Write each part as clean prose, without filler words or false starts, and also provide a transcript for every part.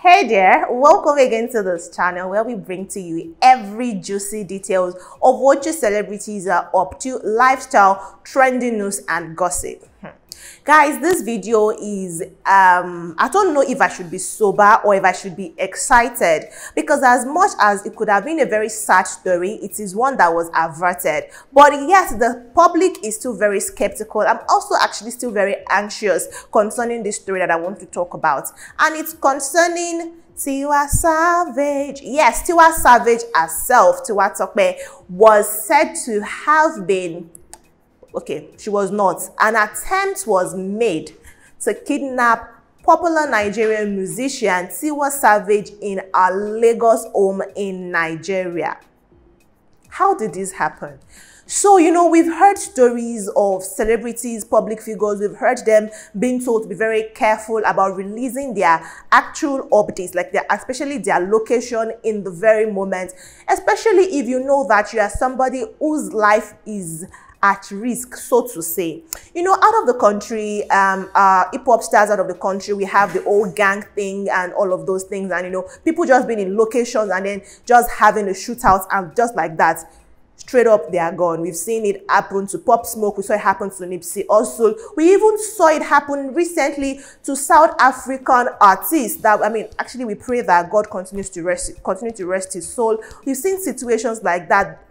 Hey there, welcome again to this channel where we bring to you every juicy details of what your celebrities are up to, lifestyle, trending news and gossip. Guys, this video is I don't know if I should be sober or if I should be excited, because as much as it could have been a very sad story, it is one that was averted. But yes, the public is still very skeptical. I'm also actually still very anxious concerning this story that I want to talk about, and it's concerning Tiwa Savage. Yes, Tiwa Savage herself, Tiwa Tokpe, was said to have been, okay, she was not. An attempt was made to kidnap popular Nigerian musician Tiwa Savage in a Lagos home in Nigeria. How did this happen? So, you know, we've heard stories of celebrities, public figures. We've heard them being told to be very careful about releasing their actual updates, like especially their location in the very moment, especially if you know that you are somebody whose life is at risk, so to say. You know, out of the country, hip-hop stars out of the country, we have the old gang thing and all of those things, and you know, people just being in locations and then just having a shootout, and just like that, straight up they are gone. We've seen it happen to Pop Smoke, we saw it happen to Nipsey also. We even saw it happen recently to South African artists that, I mean, actually we pray that God continue to rest his soul. We've seen situations like that.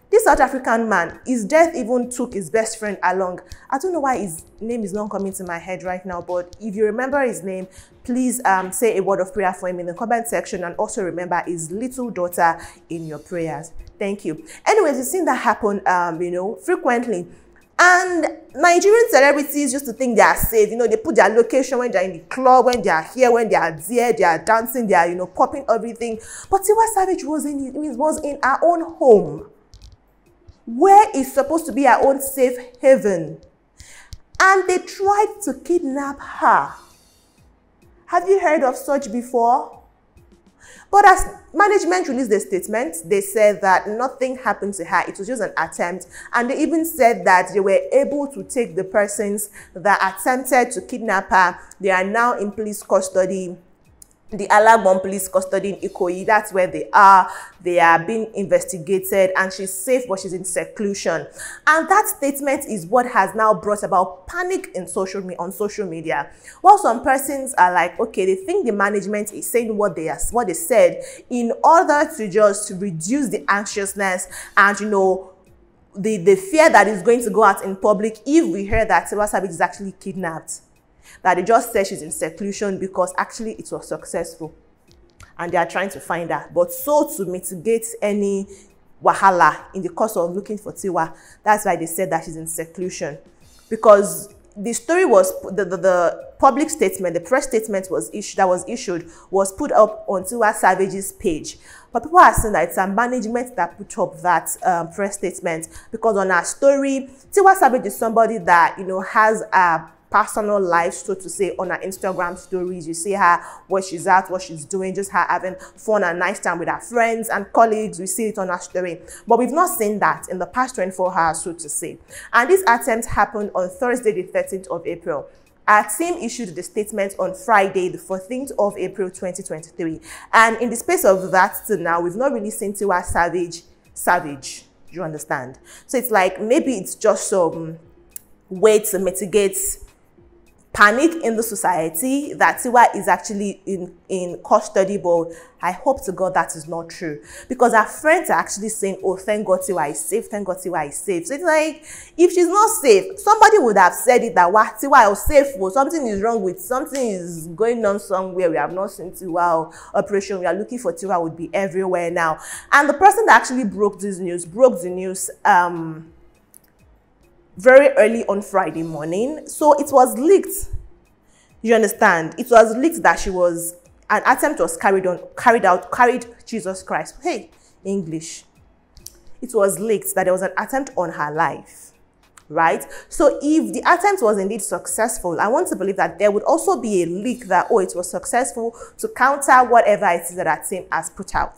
This South African man, his death even took his best friend along. I don't know why his name is not coming to my head right now, but if you remember his name, please say a word of prayer for him in the comment section, and also remember his little daughter in your prayers. Thank you. Anyways, you've seen that happen, you know, frequently. And Nigerian celebrities used to think they are safe. You know, they put their location when they're in the club, when they are here, when they are there, they are dancing, they are, you know, popping everything. But Tiwa Savage was in our own home, where is supposed to be our own safe haven, and they tried to kidnap her. Have you heard of such before? But as management released a statement, they said that nothing happened to her. It was just an attempt, and they even said that they were able to take the persons that attempted to kidnap her. They are now in police custody. The Alagbon police custody in Ikoyi, that's where they are. They are being investigated, and she's safe, but she's in seclusion. And that statement is what has now brought about panic on social media. While some persons are like, okay, they think the management is saying what they said in order to just reduce the anxiousness and, you know, the fear that is going to go out in public if we hear that Tiwa Savage is actually kidnapped. That they just said she's in seclusion because actually it was successful and they are trying to find her. But so to mitigate any wahala in the course of looking for Tiwa, that's why they said that she's in seclusion. Because the story was, the public statement, the press statement was issued was put up on Tiwa Savage's page. But people are saying that it's a management that put up that press statement, because on her story, Tiwa Savage is somebody that, you know, has a personal life, so to say, on her Instagram stories. You see her, where she's at, what she's doing, just her having fun and nice time with her friends and colleagues. We see it on her story. But we've not seen that in the past 24 hours, so to say. And this attempt happened on Thursday, the 13th of April. Our team issued the statement on Friday, the 14th of April, 2023. And in the space of that till now, we've not really seen Tiwa Savage. Do you understand? So it's like, maybe it's just some way to mitigate panic in the society that Tiwa is actually in custody, but I hope to God that is not true, because our friends are actually saying, oh, thank God Tiwa is safe, thank God Tiwa is safe. So it's like, if she's not safe, somebody would have said it, that wow, Tiwa is safe, or something is wrong with, something is going on somewhere. We have not seen Tiwa operation, we are looking for Tiwa, would be everywhere now. And the person that actually broke the news very early on Friday morning. So it was leaked. You understand? It was leaked that an attempt was carried Jesus Christ. Hey, English. It was leaked that there was an attempt on her life, right? So if the attempt was indeed successful, I want to believe that there would also be a leak that, oh, it was successful, to counter whatever it is that our team has put out.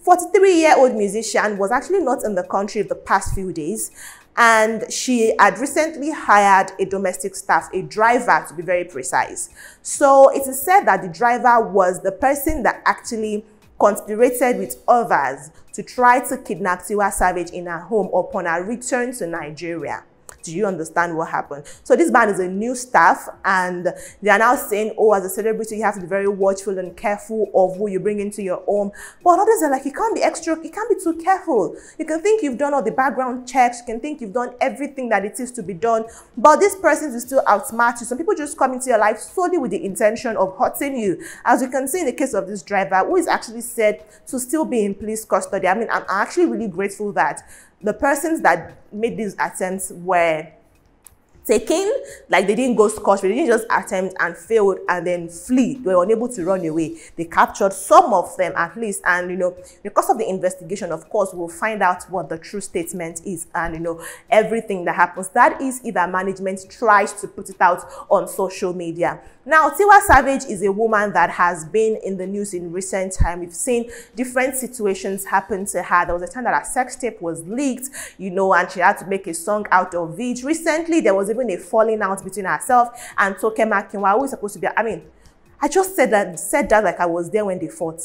43-year-old musician was actually not in the country the past few days. and she had recently hired a domestic staff, a driver to be very precise. So it is said that the driver was the person that actually conspirated with others to try to kidnap Tiwa Savage in her home upon her return to Nigeria. Do you understand what happened? So this man is a new staff, and they are now saying, oh, as a celebrity, you have to be very watchful and careful of who you bring into your home. But others are like, you can't be too careful. You can think you've done all the background checks, you can think you've done everything that it is to be done, but this person will still outsmart you. Some people just come into your life solely with the intention of hurting you. As you can see in the case of this driver, who is actually said to still be in police custody. I mean, I'm actually really grateful that the persons that made these attempts were taken, like they didn't go scotch-free, they didn't just attempt and failed and then flee. They were unable to run away. They captured some of them at least, and you know, because of the investigation, of course, we'll find out what the true statement is, and you know, everything that happens. That is if our management tries to put it out on social media. Now, Tiwa Savage is a woman that has been in the news in recent time. We've seen different situations happen to her. There was a time that her sex tape was leaked, you know, and she had to make a song out of it. Recently, there was even a falling out between herself and Toke Makinwa, who is supposed to be, I mean, I just said that like I was there when they fought.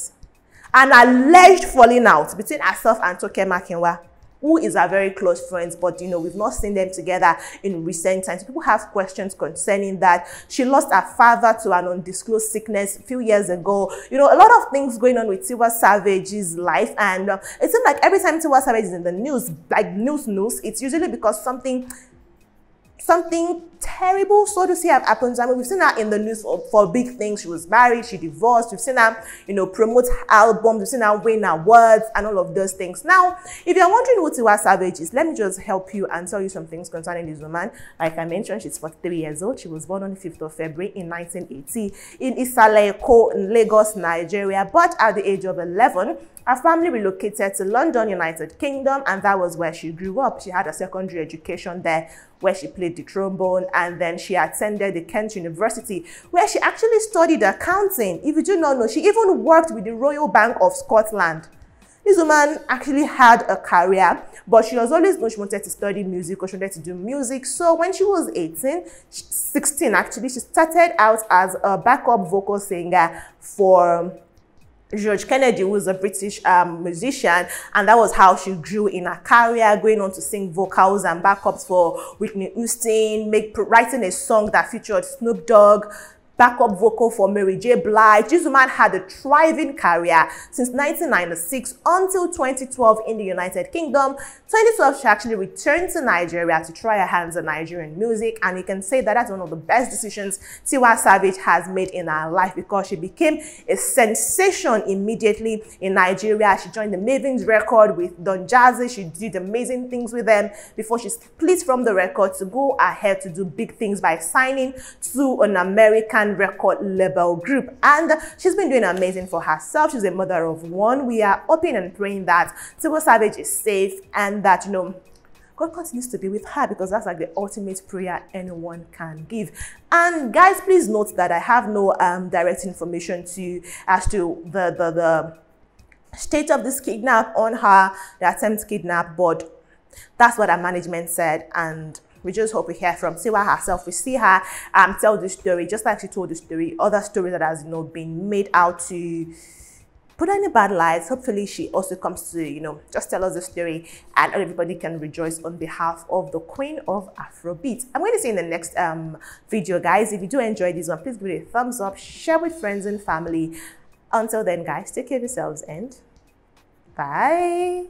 An alleged falling out between herself and Toke Makinwa, who is our very close friends, but you know, we've not seen them together in recent times. People have questions concerning that. She lost her father to an undisclosed sickness a few years ago. You know, a lot of things going on with Tiwa Savage's life, and it seems like every time Tiwa Savage is in the news, like news, it's usually because something terrible, so to say, happens. I mean, we've seen her in the news for big things. She was married, she divorced. We've seen her, you know, promote albums. We've seen her win awards and all of those things. Now, if you're wondering who Tiwa Savage is, let me just help you and tell you some things concerning this woman. Like I mentioned, she's 43 years old. She was born on the 5th of February in 1980 in Isaleko in Lagos, Nigeria. But at the age of 11, her family relocated to London, United Kingdom, and that was where she grew up. She had a secondary education there, where she played the trombone, and then she attended the Kent University, where she actually studied accounting. If you do not know, she even worked with the Royal Bank of Scotland. This woman actually had a career, but she was always known she wanted to study music, or she wanted to do music. So when she was 16 actually, she started out as a backup vocal singer for George Kennedy, who was a British musician, and that was how she grew in her career, going on to sing vocals and backups for Whitney Houston, writing a song that featured Snoop Dogg, backup vocal for Mary J. Blige. This woman had a thriving career since 1996 until 2012 in the United Kingdom. 2012, she actually returned to Nigeria to try her hands on Nigerian music, and you can say that that's one of the best decisions Tiwa Savage has made in her life, because she became a sensation immediately in Nigeria. She joined the Mavens record with Don Jazzy. She did amazing things with them before she split from the record to go ahead to do big things by signing to an American record label group, and she's been doing amazing for herself. She's a mother of one. We are hoping and praying that Tiwa Savage is safe, and that, you know, God continues to be with her, because that's like the ultimate prayer anyone can give. And guys, please note that I have no direct information as to the state of this kidnap on her, the attempt to kidnap, but that's what our management said, and we just hope we hear from Tiwa herself. We see her tell the story, just like she told the story, other stories that has, you know, been made out to put any bad lights. Hopefully she also comes to, you know, just tell us the story, and everybody can rejoice on behalf of the Queen of Afrobeat. I'm going to see you in the next video, guys. If you do enjoy this one, please give it a thumbs up, share with friends and family. Until then, guys, take care of yourselves, and bye.